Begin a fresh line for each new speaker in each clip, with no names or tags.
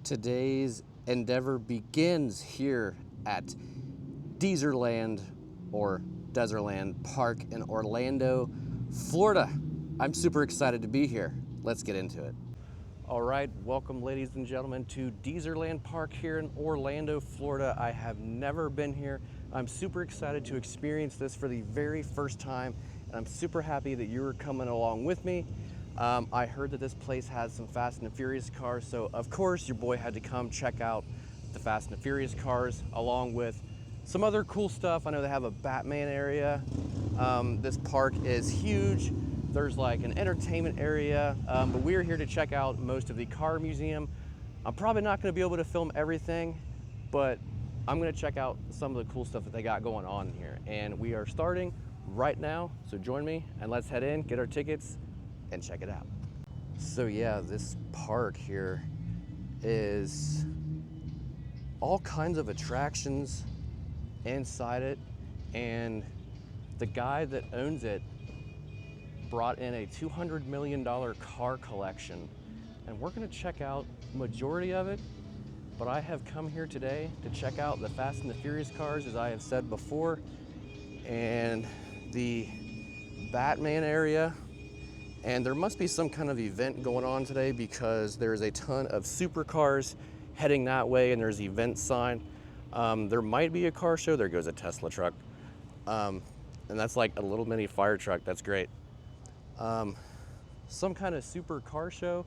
Today's endeavor begins here at Dezerland or Dezerland Park in Orlando, Florida. I'm super excited to be here. Let's get into it. All right, welcome ladies and gentlemen to Dezerland Park here in Orlando, Florida. I have never been here. I'm super excited to experience this for the very first time, and I'm super happy that you're coming along with me. I heard that this place has some Fast and the Furious cars, so of course your boy had to come check out the Fast and the Furious cars along with some other cool stuff. I know they have a Batman area. This park is huge. There's like an entertainment area, but we're here to check out most of the car museum. I'm probably not gonna be able to film everything, but I'm gonna check out some of the cool stuff that they got going on here. And we are starting right now, so join me and let's head in, get our tickets, and check it out. So yeah, this park here is all kinds of attractions inside it, and the guy that owns it brought in a $200 million car collection, and we're gonna check out majority of it, but I have come here today to check out the Fast and the Furious cars, as I have said before, and the Batman area. And there must be some kind of event going on today because there's a ton of supercars heading that way, and there's event sign. There might be a car show. There goes a Tesla truck. And that's like a little mini fire truck. That's great. Some kind of super car show.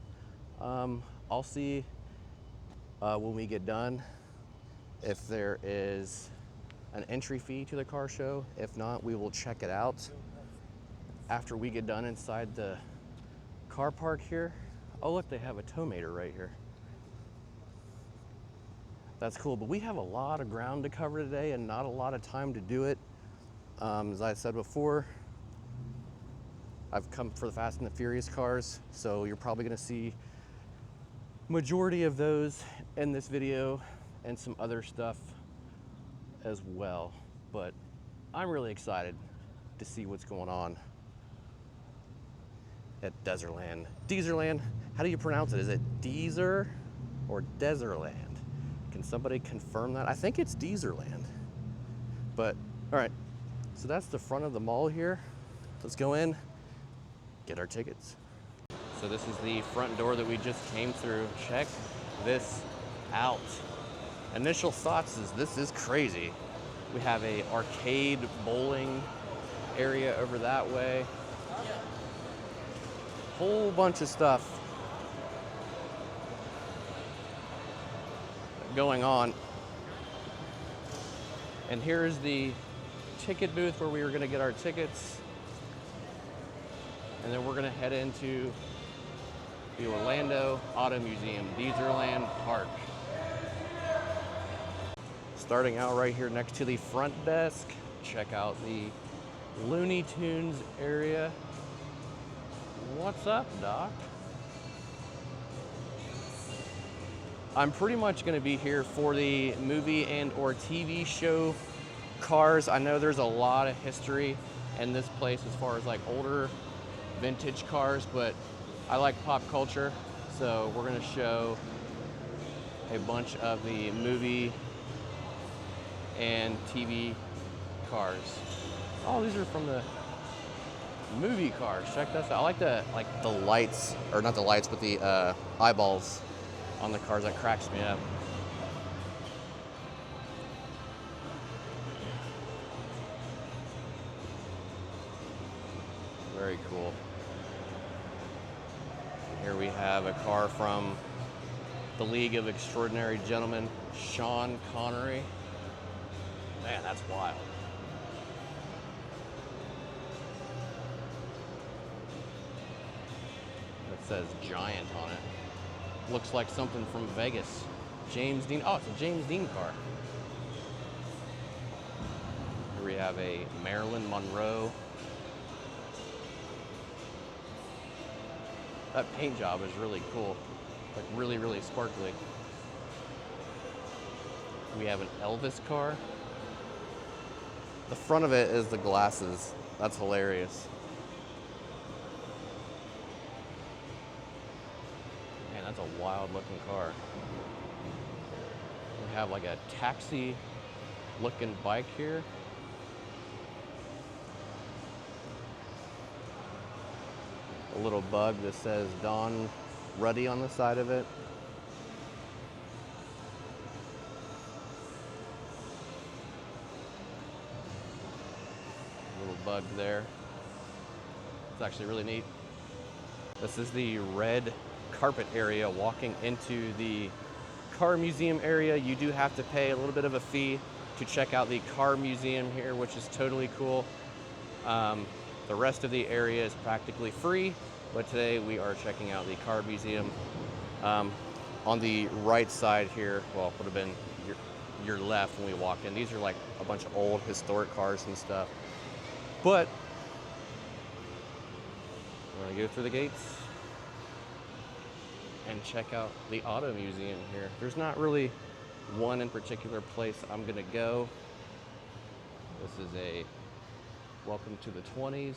I'll see when we get done if there is an entry fee to the car show. If not, we will check it out after we get done inside the car park here. Oh look, they have a tow meter right here. That's cool, but we have a lot of ground to cover today and not a lot of time to do it. As I said before, I've come for the Fast and the Furious cars, so you're probably gonna see majority of those in this video and some other stuff as well. But I'm really excited to see what's going on at Dezerland. Dezerland, how do you pronounce it? Is it Deezer or Dezerland? Can somebody confirm that? I think it's Dezerland. But, all right, so that's the front of the mall here. Let's go in, get our tickets. So this is the front door that we just came through. Check this out. Initial thoughts is this is crazy. We have a arcade bowling area over that way. Whole bunch of stuff going on. And here's the ticket booth where we were gonna get our tickets. And then we're gonna head into the Orlando Auto Museum, Dezerland Park. Starting out right here next to the front desk, check out the Looney Tunes area. What's up, Doc? I'm pretty much gonna be here for the movie and or TV show cars. I know there's a lot of history in this place as far as like older vintage cars, but I like pop culture, so we're gonna show a bunch of the movie and TV cars. Oh, these are from the movie cars. Check this out. I like the lights, or not the lights, but the eyeballs on the cars. That cracks me up. Very cool. Here we have a car from the League of Extraordinary Gentlemen, Sean Connery. Man, that's wild. It says Giant on it. Looks like something from Vegas. James Dean. Oh, it's a James Dean car. Here we have a Marilyn Monroe. That paint job is really cool. Like really, really sparkly. We have an Elvis car. The front of it is the glasses. That's hilarious. Man, that's a wild looking car. have like a taxi looking bike here. A little bug that says Don Ruddy on the side of it. Little bug there. It's actually really neat. This is the red carpet area walking into the car museum area. You do have to pay a little bit of a fee to check out the car museum here, which is totally cool. The rest of the area is practically free, but today we are checking out the car museum. On the right side here, well, would have been your left when we walk in. These are like a bunch of old historic cars and stuff. But we're gonna go through the gates and check out the auto museum here. There's not really one in particular place I'm gonna go. This is a welcome to the 20s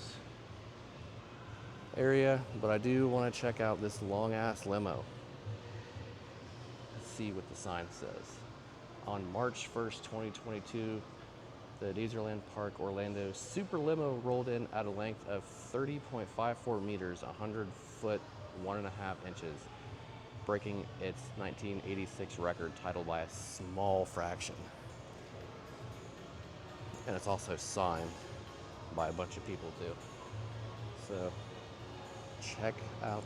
area, but I do want to check out this long ass limo. Let's see what the sign says. On March 1st, 2022, the Dezerland Park Orlando Super Limo rolled in at a length of 30.54 meters, 100 foot, 1.5 inches, breaking its 1986 record titled by a small fraction. And it's also signed by a bunch of people too. So check out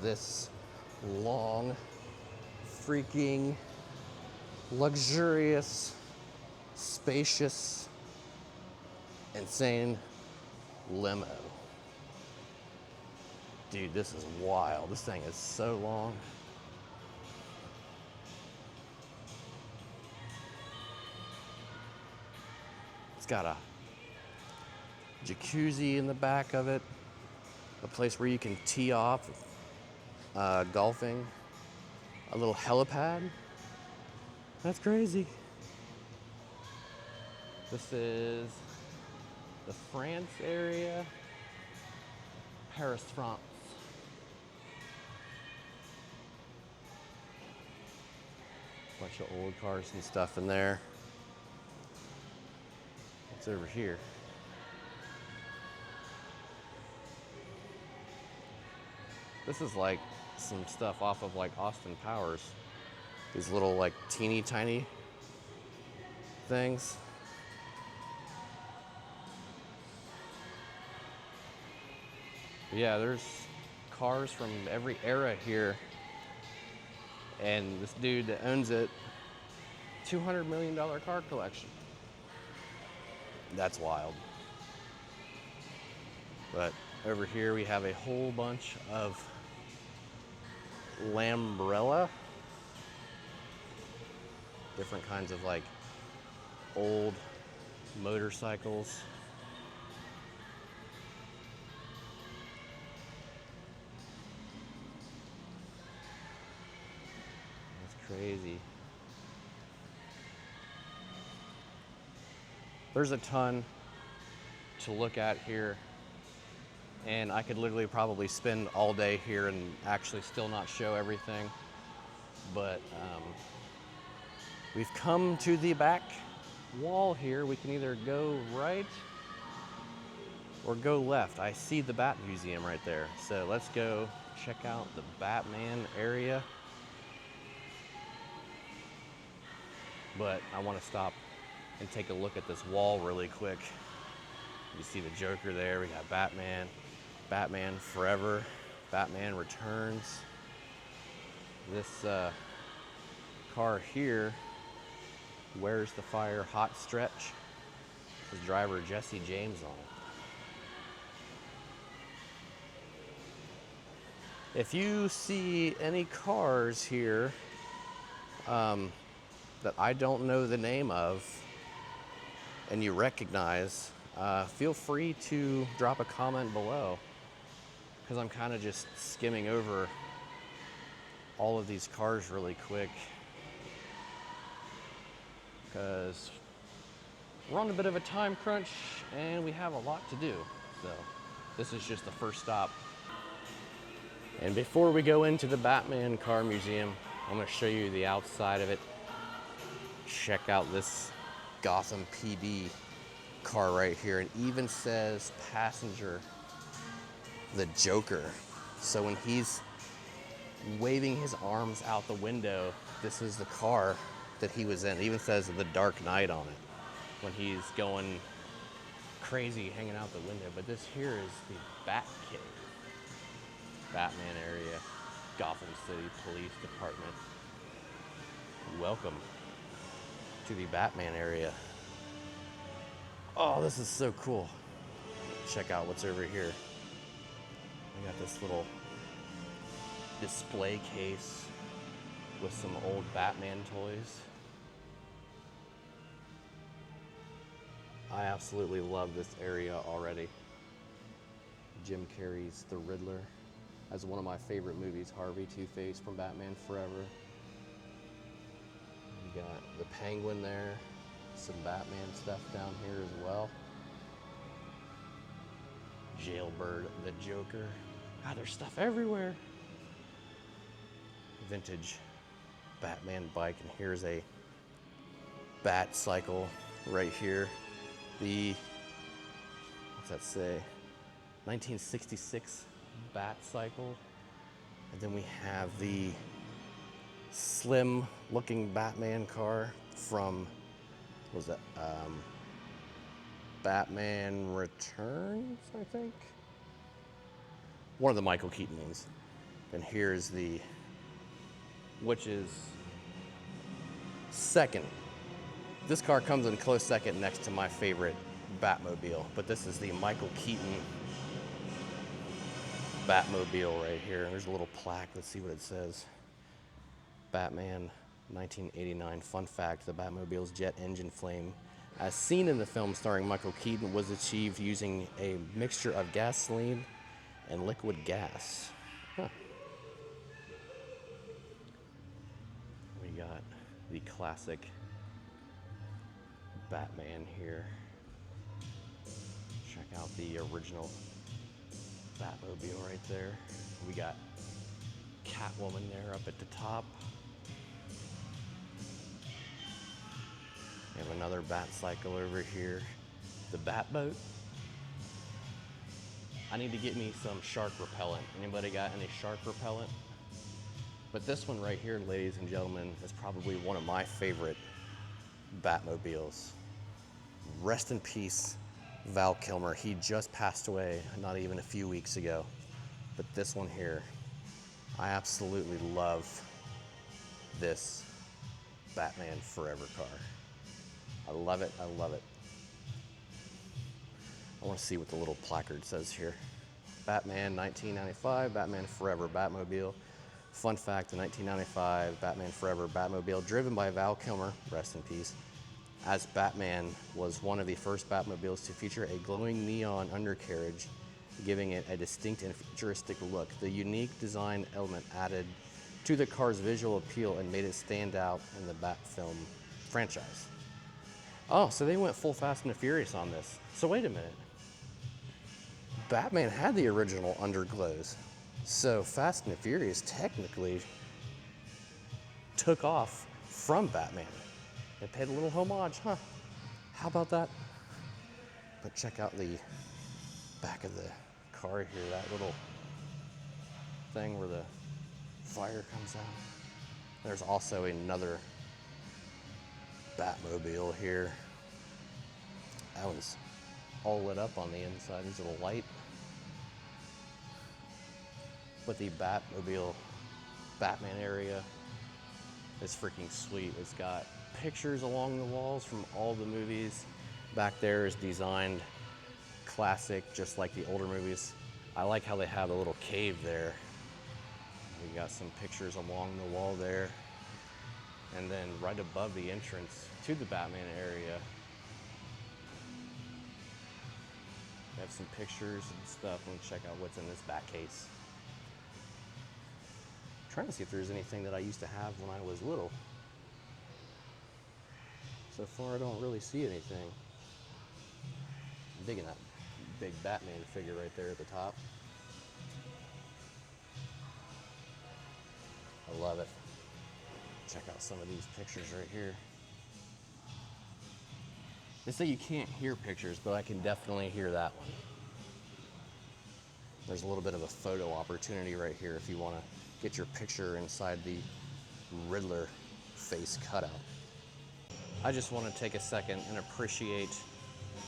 this long, freaking, luxurious, spacious, insane limo. Dude, this is wild. This thing is so long. It's got a jacuzzi in the back of it, a place where you can tee off golfing, a little helipad. That's crazy. This is the France area, Paris, France. Bunch of old cars and stuff in there. What's over here? This is like some stuff off of like Austin Powers. These little like teeny tiny things. Yeah, there's cars from every era here. And this dude that owns it, $200 million car collection. That's wild. But over here we have a whole bunch of Lambrella. Different kinds of like old motorcycles. That's crazy. There's a ton to look at here, and I could literally probably spend all day here and actually still not show everything. But we've come to the back wall here. We can either go right or go left. I see the Bat Museum right there. So let's go check out the Batman area. But I want to stop and take a look at this wall really quick. You see the Joker there. We got Batman, Batman Forever, Batman Returns. This car here, Where's the Fire Hot Stretch. His driver Jesse James on it. If you see any cars here that I don't know the name of and you recognize, feel free to drop a comment below, because I'm kind of just skimming over all of these cars really quick because we're on a bit of a time crunch and we have a lot to do. So this is just the first stop. And before we go into the Batman Car Museum, I'm gonna show you the outside of it. Check out this Gotham PD car right here. It even says passenger, the Joker. So when he's waving his arms out the window, this is the car that he was in. It even says the Dark Knight on it when he's going crazy hanging out the window. But this here is the Batcave, Batman area, Gotham City Police Department. Welcome to the Batman area. Oh, this is so cool. Check out what's over here. We got this little display case with some old Batman toys. I absolutely love this area already. Jim Carrey's The Riddler. That's one of my favorite movies, Harvey Two-Face from Batman Forever. You got the Penguin there, some Batman stuff down here as well. Jailbird, the Joker. God, there's stuff everywhere. Vintage Batman bike, and here's a Bat cycle right here. The, what's that say? 1966 Bat cycle. And then we have the slim looking Batman car from, what was that? Batman Returns, I think. One of the Michael Keaton ones. And here's the, which is second. This car comes in close second next to my favorite Batmobile, but this is the Michael Keaton Batmobile right here. There's a little plaque. Let's see what it says. Batman 1989. Fun fact, the Batmobile's jet engine flame, as seen in the film starring Michael Keaton, was achieved using a mixture of gasoline and liquid gas. Huh. We got the classic Batman here. Check out the original Batmobile right there. We got Catwoman there up at the top. We have another Bat cycle over here. The Batboat. I need to get me some shark repellent. Anybody got any shark repellent? But this one right here, ladies and gentlemen, is probably one of my favorite Batmobiles. Rest in peace, Val Kilmer. He just passed away not even a few weeks ago. But this one here, I absolutely love this Batman Forever car. I love it, I love it. I want to see what the little placard says here. Batman 1995, Batman Forever Batmobile. Fun fact, the 1995 Batman Forever Batmobile, driven by Val Kilmer, rest in peace, as Batman, was one of the first Batmobiles to feature a glowing neon undercarriage, giving it a distinct and futuristic look. The unique design element added to the car's visual appeal and made it stand out in the Bat film franchise. Oh, so they went full Fast and the Furious on this. So wait a minute. Batman had the original underglows. So Fast and the Furious technically took off from Batman. They paid a little homage, huh? How about that? But check out the back of the car here, that little thing where the fire comes out. There's also another Batmobile here. That one's all lit up on the inside. There's a little light. But the Batmobile Batman area is freaking sweet. It's got pictures along the walls from all the movies. Back there is designed classic, just like the older movies. I like how they have a little cave there. We got some pictures along the wall there. And then right above the entrance to the Batman area, we have some pictures and stuff. Let me check out what's in this bat case. I'm trying to see if there's anything that I used to have when I was little. So far, I don't really see anything. I'm digging that big Batman figure right there at the top. I love it. Check out some of these pictures right here. They say you can't hear pictures, but I can definitely hear that one. There's a little bit of a photo opportunity right here if you want to get your picture inside the Riddler face cutout. I just want to take a second and appreciate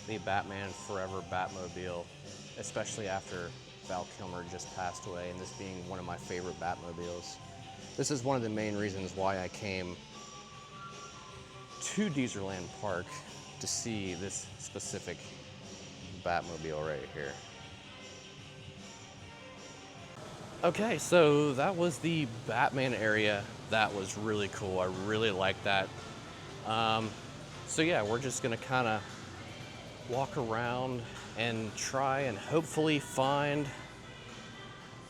the Batman Forever Batmobile, especially after Val Kilmer just passed away, and this being one of my favorite Batmobiles. This is one of the main reasons why I came to Dezerland Park to see this specific Batmobile right here. Okay, so that was the Batman area. That was really cool. I really like that. So yeah, we're just gonna kind of walk around and try and hopefully find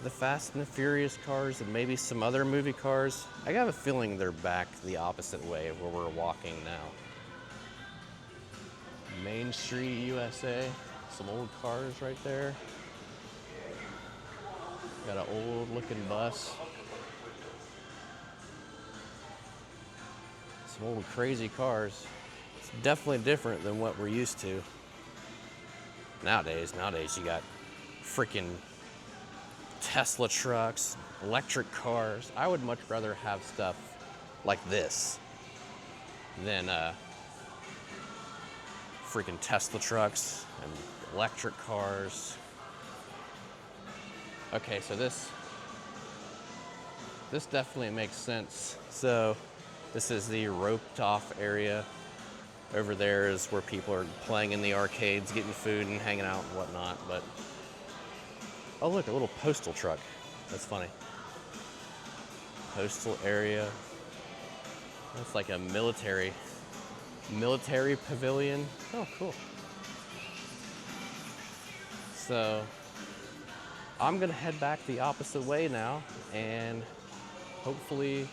the Fast and the Furious cars and maybe some other movie cars. I got a feeling they're back the opposite way of where we're walking now. Main Street, USA. Some old cars right there. Got an old looking bus. Some old crazy cars. It's definitely different than what we're used to. Nowadays you got freaking Tesla trucks, electric cars. I would much rather have stuff like this than freaking Tesla trucks and electric cars. Okay, so this definitely makes sense. So this is the roped off area. Over there is where people are playing in the arcades, getting food and hanging out and whatnot. But oh look, a little postal truck. That's funny. Postal area. That's like a military pavilion. Oh, cool. So I'm gonna head back the opposite way now, and hopefully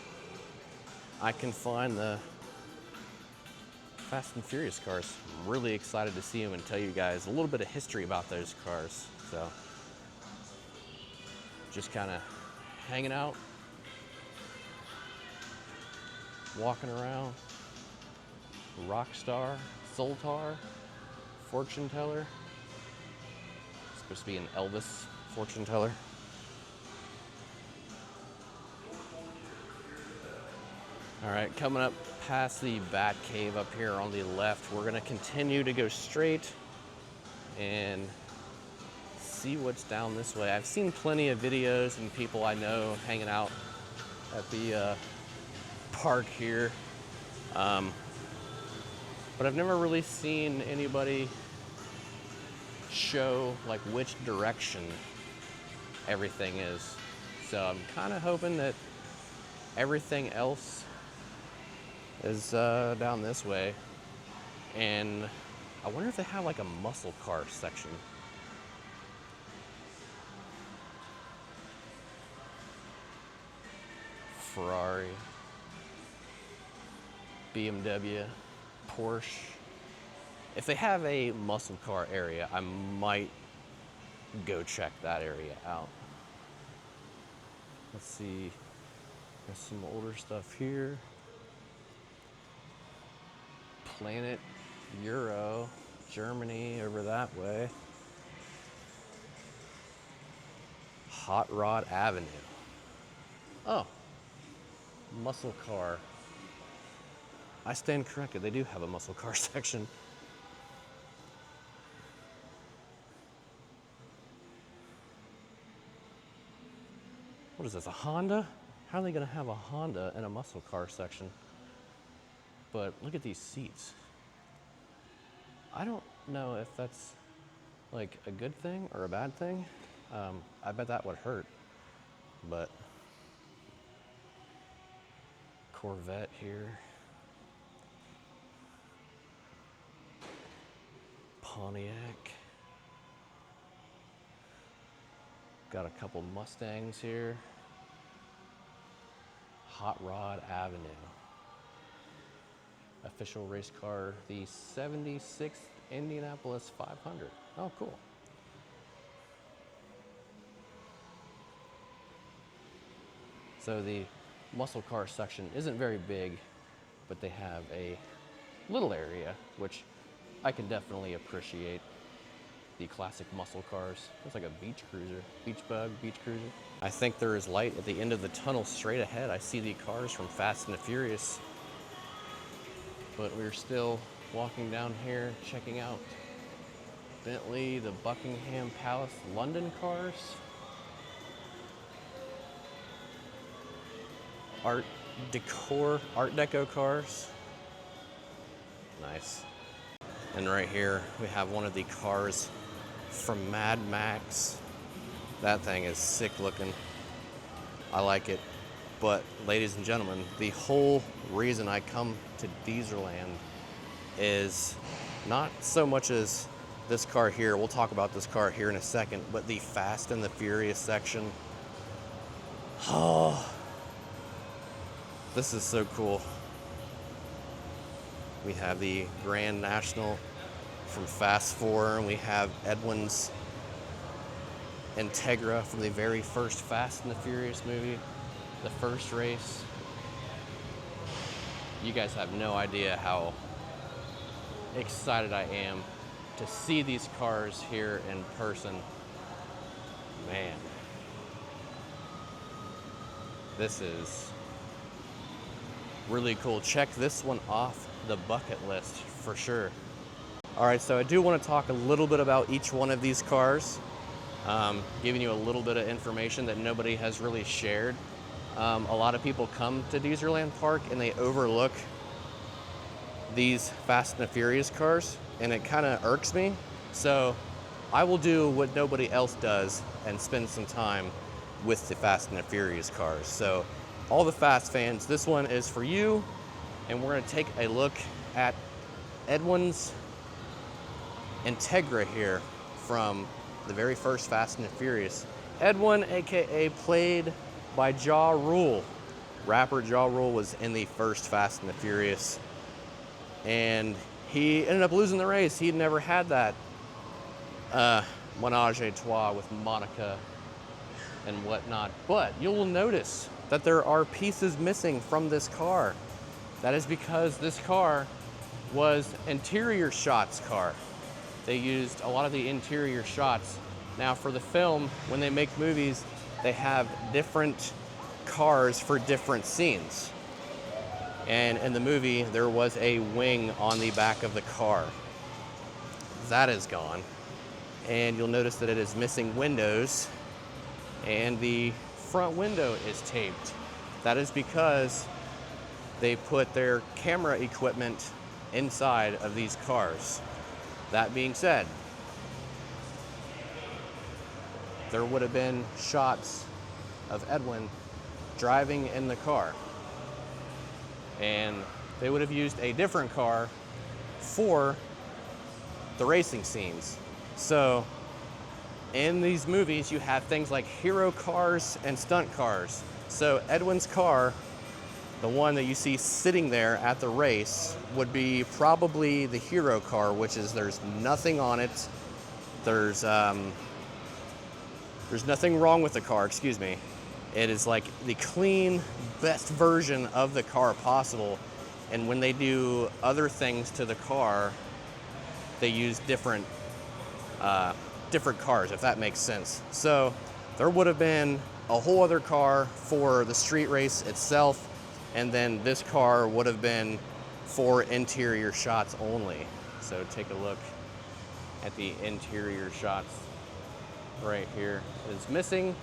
I can find the Fast and Furious cars. I'm really excited to see them and tell you guys a little bit of history about those cars. So just kind of hanging out, walking around. Rockstar, Zoltar, fortune teller. It's supposed to be an Elvis fortune teller. All right, coming up past the Bat Cave up here on the left, we're gonna continue to go straight and see what's down this way. I've seen plenty of videos and people I know hanging out at the park here. But I've never really seen anybody show like which direction everything is. So I'm kind of hoping that everything else is down this way. And I wonder if they have like a muscle car section. Ferrari, BMW, Porsche. If they have a muscle car area, I might go check that area out. Let's see, there's some older stuff here. Planet Euro, Germany over that way. Hot Rod Avenue. Oh, muscle car. I stand corrected, they do have a muscle car section. What is this, a Honda? How are they gonna have a Honda in a muscle car section? But look at these seats. I don't know if that's like a good thing or a bad thing. I bet that would hurt, but Corvette here. Pontiac. Got a couple Mustangs here. Hot Rod Avenue. Official race car, the 76th Indianapolis 500. Oh, cool. So the muscle car section isn't very big, but they have a little area, which I can definitely appreciate. The classic muscle cars. Looks like a beach cruiser, beach bug, beach cruiser. I think there is light at the end of the tunnel straight ahead. I see the cars from Fast and the Furious. But we're still walking down here, checking out Bentley, the Buckingham Palace London cars. Art Deco cars. Nice. And right here, we have one of the cars from Mad Max. That thing is sick looking. I like it. But ladies and gentlemen, the whole reason I come to Dezerland is not so much as this car here. We'll talk about this car here in a second, but the Fast and the Furious section. Oh, this is so cool. We have the Grand National from Fast 4, and we have Edwin's Integra from the very first Fast and the Furious movie, the first race. You guys have no idea how excited I am to see these cars here in person. Man, this is really cool. Check this one off the bucket list for sure. All right, so I do want to talk a little bit about each one of these cars, giving you a little bit of information that nobody has really shared. A lot of people come to Dezerland Park and they overlook these Fast and the Furious cars, and it kind of irks me. So I will do what nobody else does and spend some time with the Fast and the Furious cars. So all the Fast fans, this one is for you, and we're gonna take a look at Edwin's Integra here from the very first Fast and the Furious. Edwin, AKA played by Ja Rule. Rapper Ja Rule was in the first Fast and the Furious, and he ended up losing the race. He'd never had that menage a trois with Monica and whatnot. But you'll notice that there are pieces missing from this car. That is because this car was interior shots car. They used a lot of the interior shots. Now for the film, when they make movies, they have different cars for different scenes. And in the movie, there was a wing on the back of the car. That is gone. And you'll notice that it is missing windows, and the front window is taped. That is because they put their camera equipment inside of these cars. That being said, there would have been shots of Edwin driving in the car, and they would have used a different car for the racing scenes. So in these movies, you have things like hero cars and stunt cars. So Edwin's car, the one that you see sitting there at the race, would be probably the hero car, which is there's nothing on it. There's nothing wrong with the car, excuse me. It is like the clean, best version of the car possible. And when they do other things to the car, they use different cars, if that makes sense. So there would have been a whole other car for the street race itself, and then this car would have been for interior shots only. So take a look at the interior shots right here. It's missing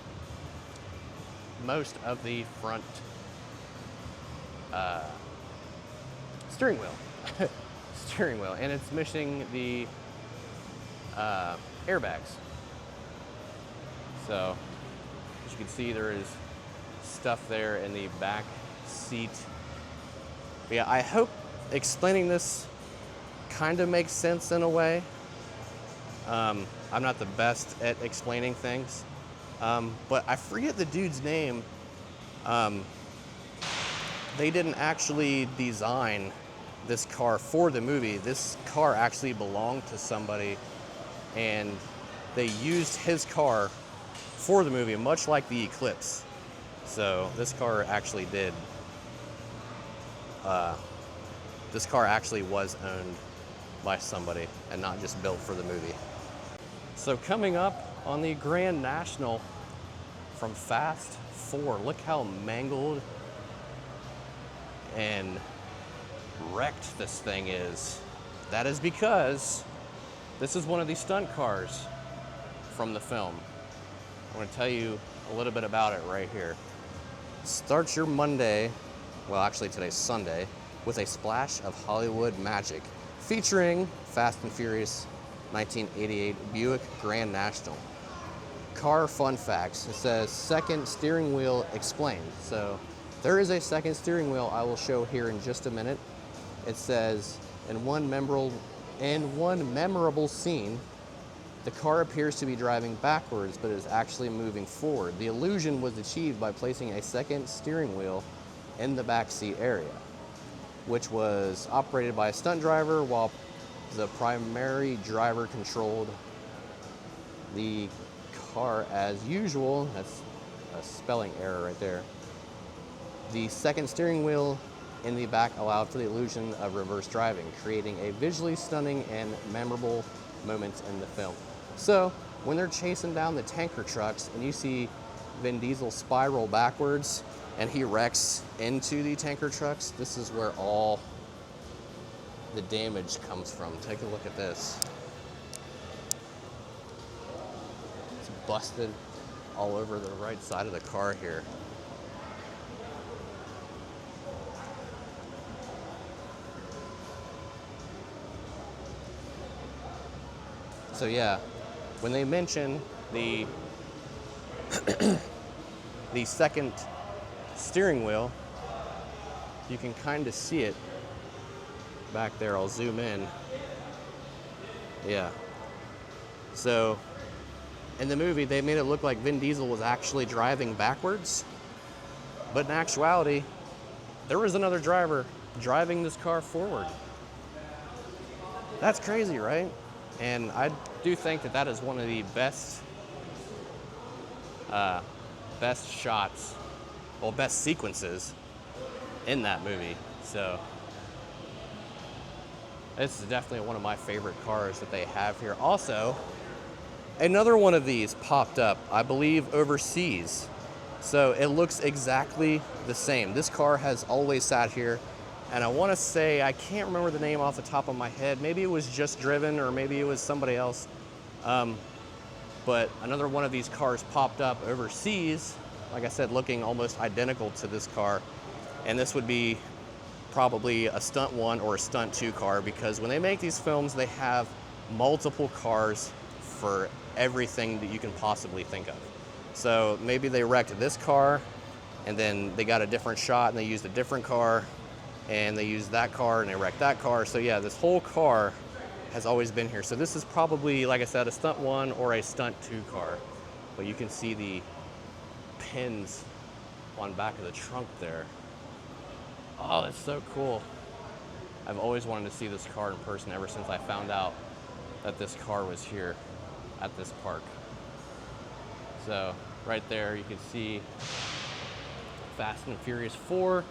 most of the front steering wheel, and it's missing the airbags. So as you can see, there is stuff there in the back seat. But yeah, I hope explaining this kind of makes sense in a way. I'm not the best at explaining things, but I forget the dude's name. They didn't actually design this car for the movie. This car actually belonged to somebody, and they used his car for the movie, much like the Eclipse. So this car actually did. This car actually was owned by somebody and not just built for the movie. So coming up on the Grand National from Fast 4, look how mangled and wrecked this thing is. That is because this is one of the stunt cars from the film. I'm going to tell you a little bit about it right here. Start your Monday, well actually today's Sunday, with a splash of Hollywood magic featuring Fast and Furious 1988 Buick Grand National. Car fun facts. It says second steering wheel explained. So there is a second steering wheel I will show here in just a minute. It says in one memorable scene, the car appears to be driving backwards, but is actually moving forward. The illusion was achieved by placing a second steering wheel in the backseat area, which was operated by a stunt driver while the primary driver controlled the car as usual. That's a spelling error right there. The second steering wheel in the back allowed for the illusion of reverse driving, creating a visually stunning and memorable moment in the film. So when they're chasing down the tanker trucks and you see Vin Diesel spiral backwards and he wrecks into the tanker trucks, this is where all the damage comes from. Take a look at this. It's busted all over the right side of the car here. So yeah, when they mention the the second steering wheel, you can kind of see it back there. I'll zoom in. Yeah. So in the movie, they made it look like Vin Diesel was actually driving backwards, but in actuality, there was another driver driving this car forward. That's crazy, right? And I do think that that is one of the best shots, well, best sequences in that movie. So this is definitely one of my favorite cars that they have here. Also, another one of these popped up, I believe, overseas. So it looks exactly the same. This car has always sat here. And I want to say, I can't remember the name off the top of my head. Maybe it was Just Driven, or maybe it was somebody else. But another one of these cars popped up overseas, like I said, looking almost identical to this car. And this would be probably a stunt 1 or a stunt 2 car, because when they make these films, they have multiple cars for everything that you can possibly think of. So maybe they wrecked this car, and then they got a different shot, and they used a different car, and they used that car and they wrecked that car. So yeah, this whole car has always been here. So this is probably, like I said, a stunt 1 or a stunt 2 car. But you can see the pins on back of the trunk there. Oh, that's so cool. I've always wanted to see this car in person ever since I found out that this car was here at this park. So right there you can see Fast and Furious 4.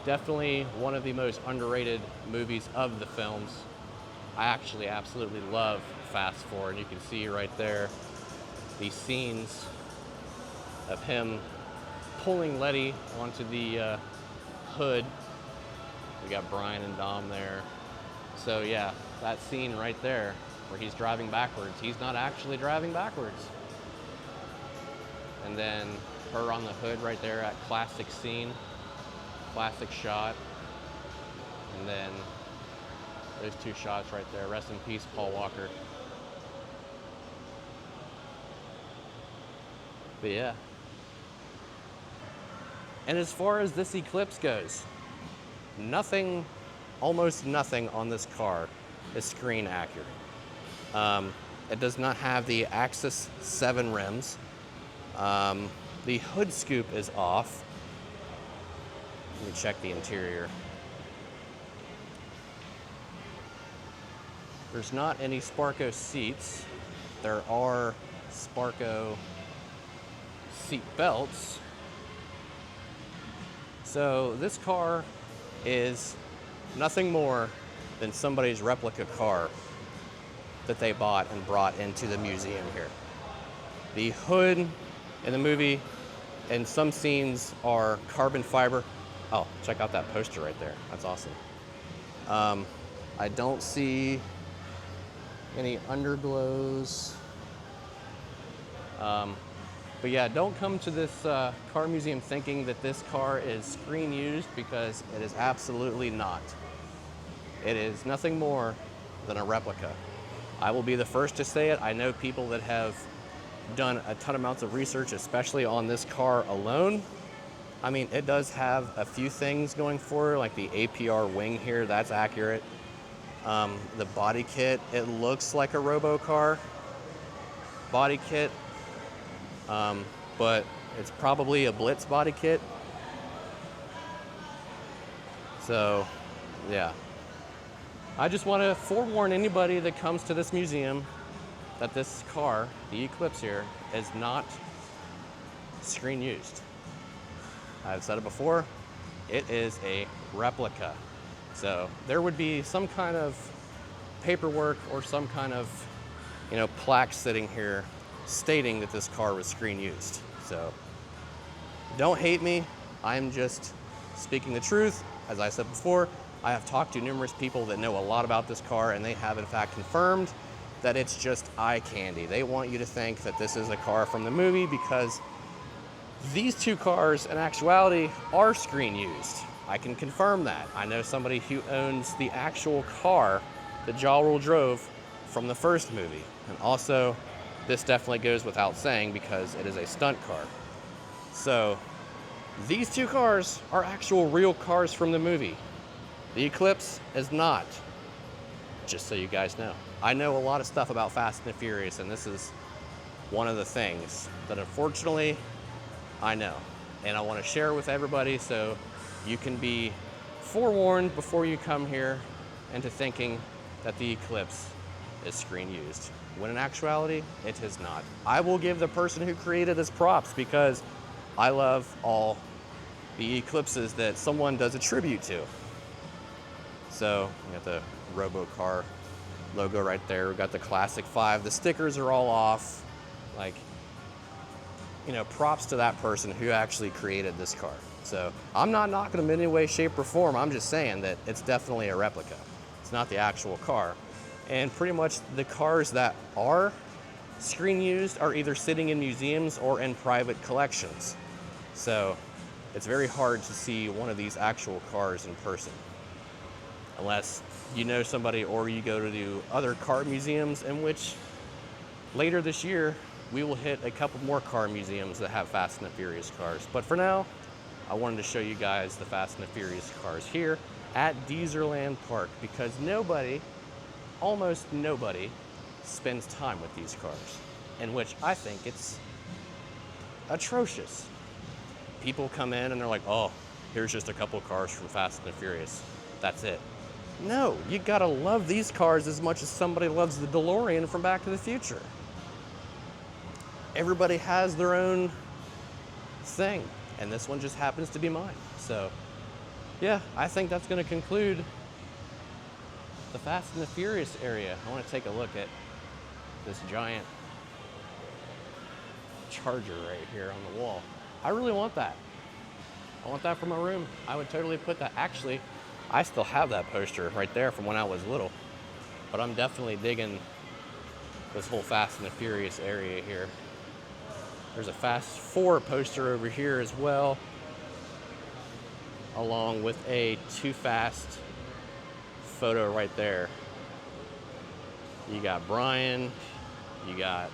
Definitely one of the most underrated movies of the films. I actually absolutely love Fast 4, and you can see right there the scenes of him pulling Letty onto the hood. We got Brian and Dom there. So yeah, that scene right there where he's driving backwards, he's not actually driving backwards. And then her on the hood right there, that classic scene. Classic shot, and then those 2 shots right there. Rest in peace, Paul Walker. But yeah. And as far as this Eclipse goes, nothing, almost nothing on this car is screen accurate. It does not have the Axis 7 rims. The hood scoop is off. Let me check the interior. There's not any Sparco seats. There are Sparco seat belts, So this car is nothing more than somebody's replica car that they bought and brought into the museum here. The hood in the movie and some scenes are carbon fiber. Oh, check out that poster right there. That's awesome. I don't see any underglows. But yeah, don't come to this car museum thinking that this car is screen used, because it is absolutely not. It is nothing more than a replica. I will be the first to say it. I know people that have done a ton of amounts of research, especially on this car alone. I mean, it does have a few things going for it, like the APR wing here, that's accurate. The body kit, it looks like a robo car body kit, but it's probably a Blitz body kit. So, yeah. I just want to forewarn anybody that comes to this museum that this car, the Eclipse here, is not screen used. I've said it before, it is a replica. So there would be some kind of paperwork or some kind of, plaque sitting here stating that this car was screen used. So don't hate me, I'm just speaking the truth. As I said before, I have talked to numerous people that know a lot about this car, and they have in fact confirmed that it's just eye candy. They want you to think that this is a car from the movie, because these two cars in actuality are screen used. I can confirm that. I know somebody who owns the actual car that Ja Rule drove from the first movie. And also, this definitely goes without saying because it is a stunt car. So these two cars are actual real cars from the movie. The Eclipse is not, just so you guys know. I know a lot of stuff about Fast and the Furious, and this is one of the things that unfortunately I know. And I want to share with everybody so you can be forewarned before you come here into thinking that the Eclipse is screen used, when in actuality, it is not. I will give the person who created this props, because I love all the Eclipses that someone does a tribute to. So, we got the RoboCar logo right there. We got the Classic 5. The stickers are all off. Like, props to that person who actually created this car. So I'm not knocking them in any way, shape, or form. I'm just saying that it's definitely a replica. It's not the actual car. And pretty much the cars that are screen used are either sitting in museums or in private collections. So it's very hard to see one of these actual cars in person, unless you know somebody or you go to the other car museums, in which later this year we will hit a couple more car museums that have Fast and the Furious cars. But for now, I wanted to show you guys the Fast and the Furious cars here at Dezerland Park, because almost nobody spends time with these cars, in which I think it's atrocious. People come in and they're like, oh, here's just a couple cars from Fast and the Furious. That's it. No, you gotta love these cars as much as somebody loves the DeLorean from Back to the Future. Everybody has their own thing, and this one just happens to be mine. So yeah, I think that's going to conclude the Fast and the Furious area. I want to take a look at this giant charger right here on the wall. I really want that. I want that for my room. I would totally put that. Actually, I still have that poster right there from when I was little, but I'm definitely digging this whole Fast and the Furious area here. There's a Fast 4 poster over here as well, along with a Too Fast photo right there. You got Brian, you got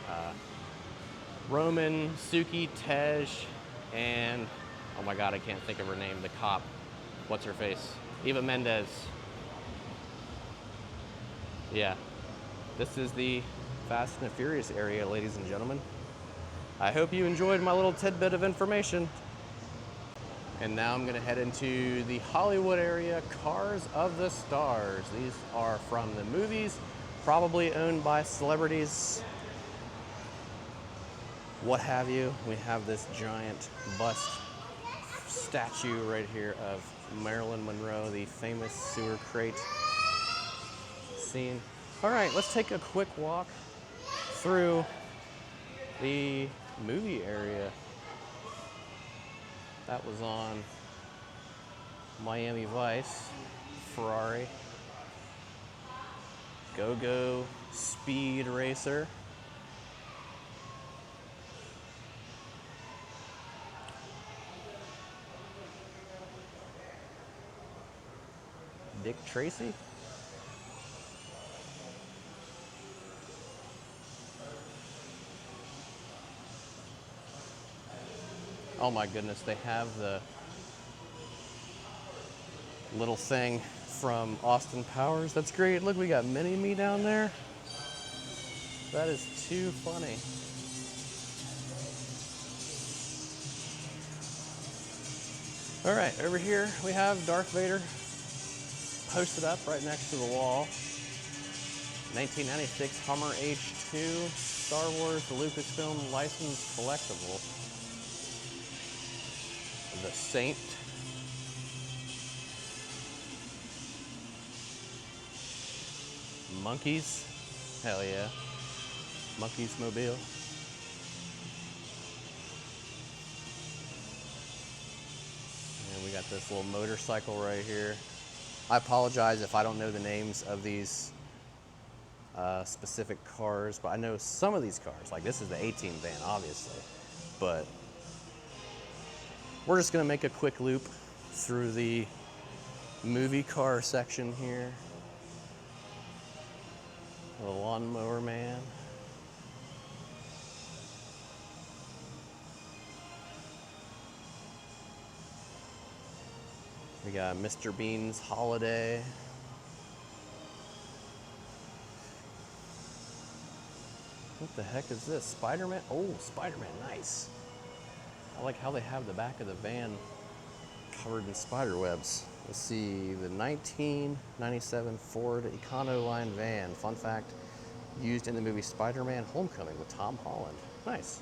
Roman, Suki, Tej, and oh my god, I can't think of her name, the cop. What's her face? Eva Mendes. Yeah, this is the Fast and the Furious area, ladies and gentlemen. I hope you enjoyed my little tidbit of information. And now I'm gonna head into the Hollywood area, Cars of the Stars. These are from the movies, probably owned by celebrities, what have you. We have this giant bust statue right here of Marilyn Monroe, the famous sewer crate scene. All right, let's take a quick walk through the movie area. That was on Miami Vice, Ferrari, Go-Go Speed Racer. Dick Tracy? Oh my goodness, they have the little thing from Austin Powers. That's great. Look, we got Mini-Me down there. That is too funny. All right, over here we have Darth Vader posted up right next to the wall. 1996 Hummer H2 Star Wars Lucasfilm licensed collectible. The Saint. Monkeys. Hell yeah. Monkeys Mobile. And we got this little motorcycle right here. I apologize if I don't know the names of these specific cars, but I know some of these cars. Like this is the A-Team van, obviously. But we're just gonna make a quick loop through the movie car section here. The Lawnmower Man. We got Mr. Bean's Holiday. What the heck is this? Spider-Man? Oh, Spider-Man, nice. I like how they have the back of the van covered in spider webs. Let's see, the 1997 Ford Econoline van. Fun fact, used in the movie Spider-Man Homecoming with Tom Holland. Nice.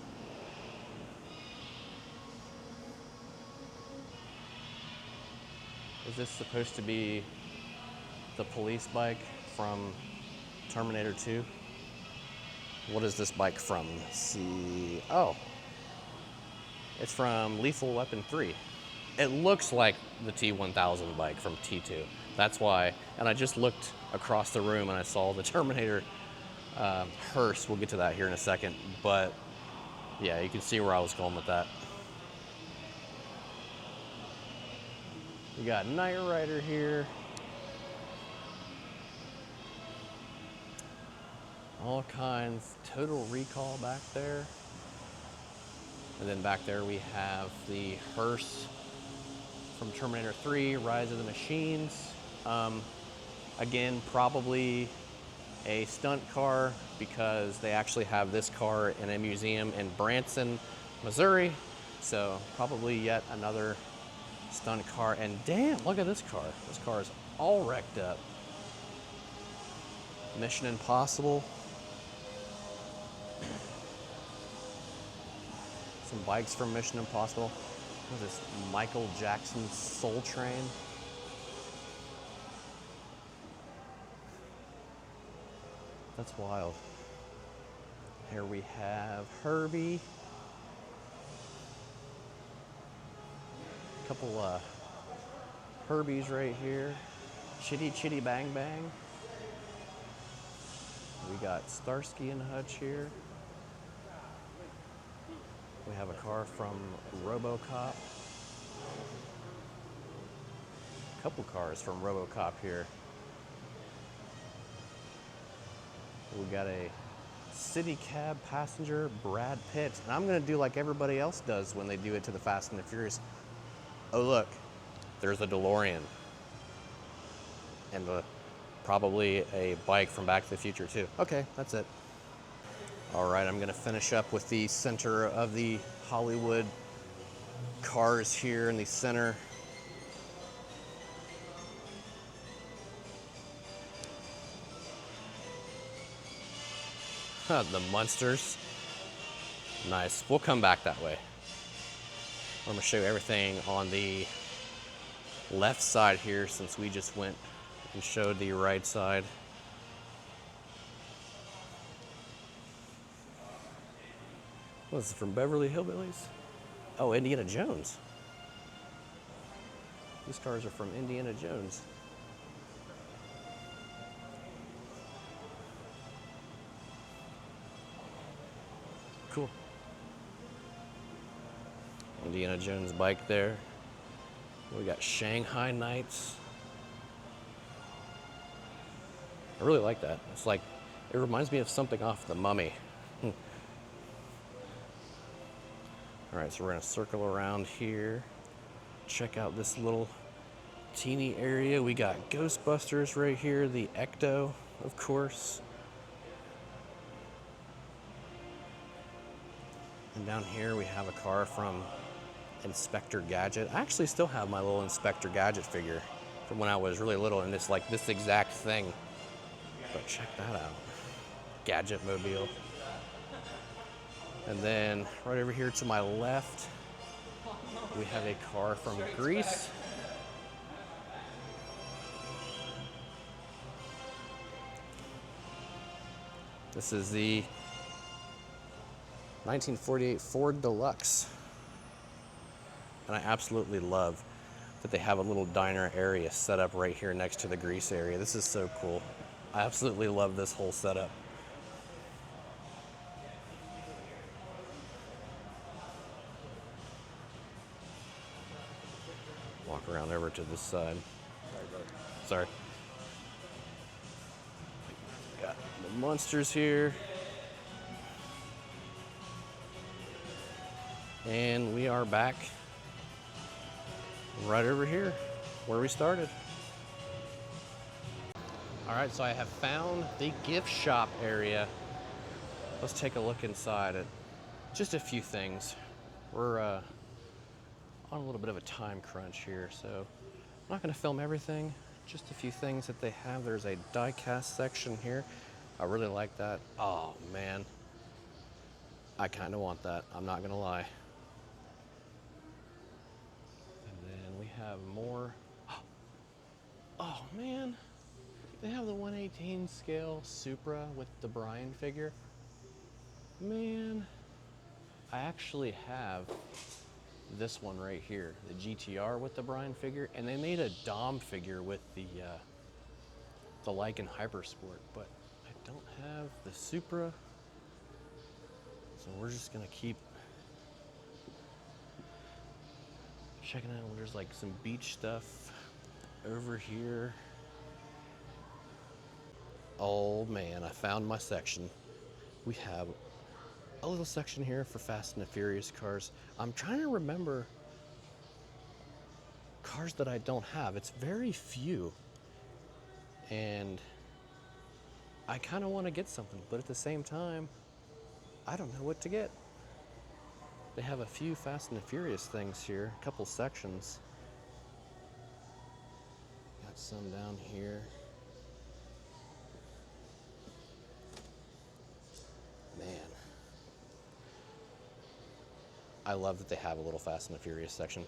Is this supposed to be the police bike from Terminator 2? What is this bike from? Let's see. Oh, it's from Lethal Weapon 3. It looks like the T-1000 bike from T2. That's why. And I just looked across the room and I saw the Terminator hearse. We'll get to that here in a second. But yeah, you can see where I was going with that. We got Knight Rider here. All kinds. Total Recall back there. And then back there we have the hearse from Terminator 3, Rise of the Machines. Again, probably a stunt car because they actually have this car in a museum in Branson, Missouri. So probably yet another stunt car. And damn, look at this car. This car is all wrecked up. Mission Impossible. Some bikes from Mission Impossible. What is this? Michael Jackson's Soul Train. That's wild. Here we have Herbie. A couple Herbies right here. Chitty Chitty Bang Bang. We got Starsky and Hutch here. We have a car from RoboCop. A couple cars from RoboCop here. We got a city cab passenger, Brad Pitt. And I'm gonna do like everybody else does when they do it to the Fast and the Furious. Oh look, there's a DeLorean. And probably a bike from Back to the Future too. Okay, that's it. All right, I'm gonna finish up with the center of the Hollywood cars here in the center. The Munsters. Nice, we'll come back that way. I'm gonna show you everything on the left side here since we just went and showed the right side. What is it, from Beverly Hillbillies? Oh, Indiana Jones. These cars are from Indiana Jones. Cool. Indiana Jones bike there. We got Shanghai Knights. I really like that. It's like, it reminds me of something off The Mummy. All right, so we're gonna circle around here. Check out this little teeny area. We got Ghostbusters right here, the Ecto, of course. And down here we have a car from Inspector Gadget. I actually still have my little Inspector Gadget figure from when I was really little, and it's like this exact thing. But check that out. Gadget Mobile. And then right over here to my left, we have a car from Greece. This is the 1948 Ford Deluxe. And I absolutely love that they have a little diner area set up right here next to the grease area. This is so cool. I absolutely love this whole setup. Walk around over to this side. Sorry. Got the monsters here. And we are back right over here where we started. All right, so I have found the gift shop area. Let's take a look inside it. Just a few things. We're on a little bit of a time crunch here, so I'm not gonna film everything, just a few things that they have. There's a die-cast section here. I really like that. Oh man, I kinda want that, I'm not gonna lie. And then we have more. Oh man, they have the 1/18 scale Supra with the Brian figure. Man, I actually have this one right here, the GTR with the Brian figure, and they made a Dom figure with the Lycan Hypersport, but I don't have the Supra, so we're just gonna keep checking out. There's like some beach stuff over here. Oh man, I found my section. We have a little section here for Fast and the Furious cars. I'm trying to remember cars that I don't have. It's very few. And I kind of want to get something, but at the same time, I don't know what to get. They have a few Fast and the Furious things here, a couple sections. Got some down here. Man. I love that they have a little Fast and the Furious section.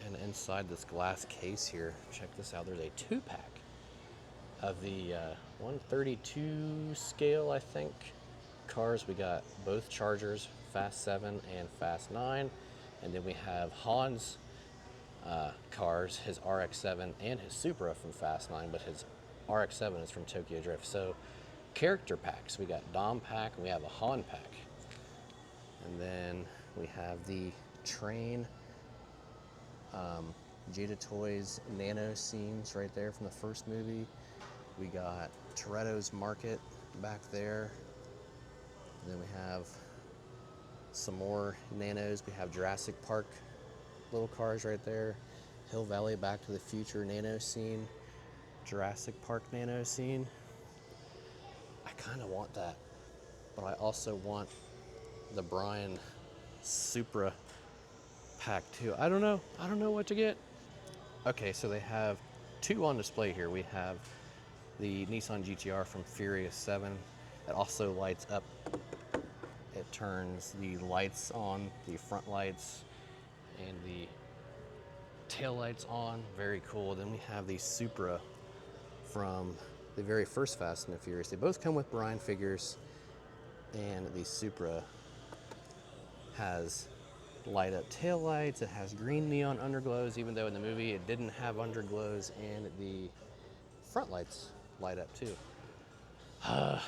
And inside this glass case here, check this out, there's a 2-pack of the 132 scale, I think, cars. We got both Chargers, Fast 7 and Fast 9. And then we have Han's cars, his RX-7 and his Supra from Fast 9, but his RX-7 is from Tokyo Drift. So character packs, we got Dom pack and we have a Han pack. And then we have the Train Jada Toys Nano scenes right there from the first movie. We got Toretto's Market back there. And then we have some more Nanos. We have Jurassic Park little cars right there. Hill Valley Back to the Future Nano scene. Jurassic Park Nano scene. I kind of want that, but I also want the Brian Supra pack too. I don't know what to get. Okay, so they have two on display here. We have the Nissan GTR from Furious 7. It also lights up. It turns the lights on, the front lights, and the taillights on, very cool. Then we have the Supra from the very first Fast and the Furious. They both come with Brian figures, and the Supra has light up taillights. It has green neon underglows, even though in the movie it didn't have underglows, and the front lights light up too. I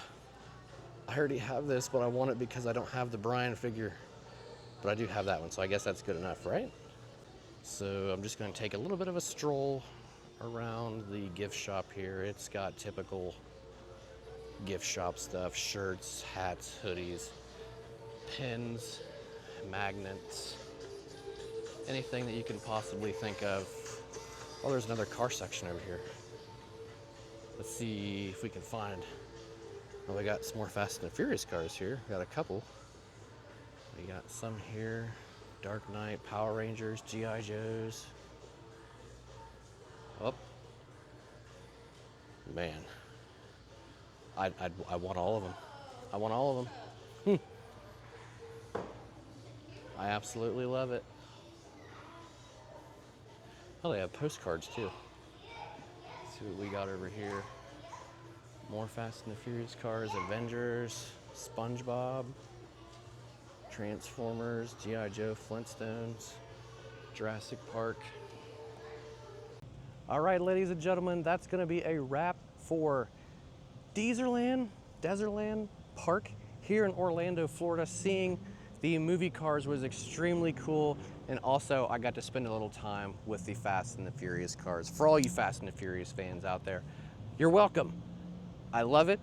already have this, but I want it because I don't have the Brian figure, but I do have that one, so I guess that's good enough, right? So I'm just going to take a little bit of a stroll around the gift shop here. It's got typical gift shop stuff: shirts, hats, hoodies, pins, magnets, anything that you can possibly think of. Oh, there's another car section over here. Let's see if we can find. Oh, we got some more Fast and Furious cars here. Got a couple. We got some here. Dark Knight, Power Rangers, G.I. Joes. Oh, man. I want all of them. I want all of them. I absolutely love it. Oh, they have postcards too. Let's see what we got over here. More Fast and the Furious cars, Avengers, SpongeBob, Transformers, G.I. Joe, Flintstones, Jurassic Park. All right, ladies and gentlemen, that's gonna be a wrap for Dezerland Park here in Orlando, Florida. Seeing the movie cars was extremely cool, and also I got to spend a little time with the Fast and the Furious cars. For all you Fast and the Furious fans out there, you're welcome. I love it.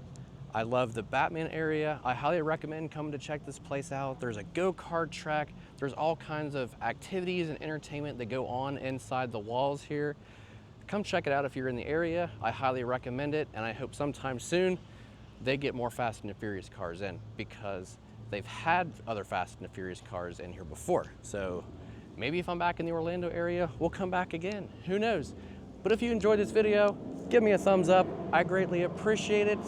I love the Batman area. I highly recommend coming to check this place out. There's a go-kart track. There's all kinds of activities and entertainment that go on inside the walls here. Come check it out if you're in the area. I highly recommend it, and I hope sometime soon they get more Fast and the Furious cars in, because they've had other Fast and the Furious cars in here before. So maybe if I'm back in the Orlando area, we'll come back again. Who knows? But if you enjoyed this video, give me a thumbs up. I greatly appreciate it.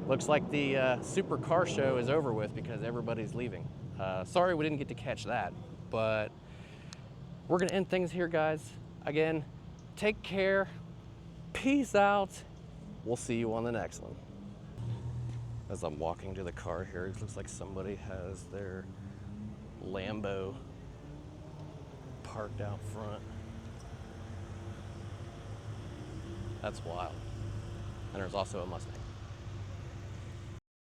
Looks like the super car show is over with because everybody's leaving. Sorry we didn't get to catch that, but we're gonna end things here, guys. Again, take care, peace out. We'll see you on the next one. As I'm walking to the car here, it looks like somebody has their Lambo parked out front. That's wild. And there's also a Mustang.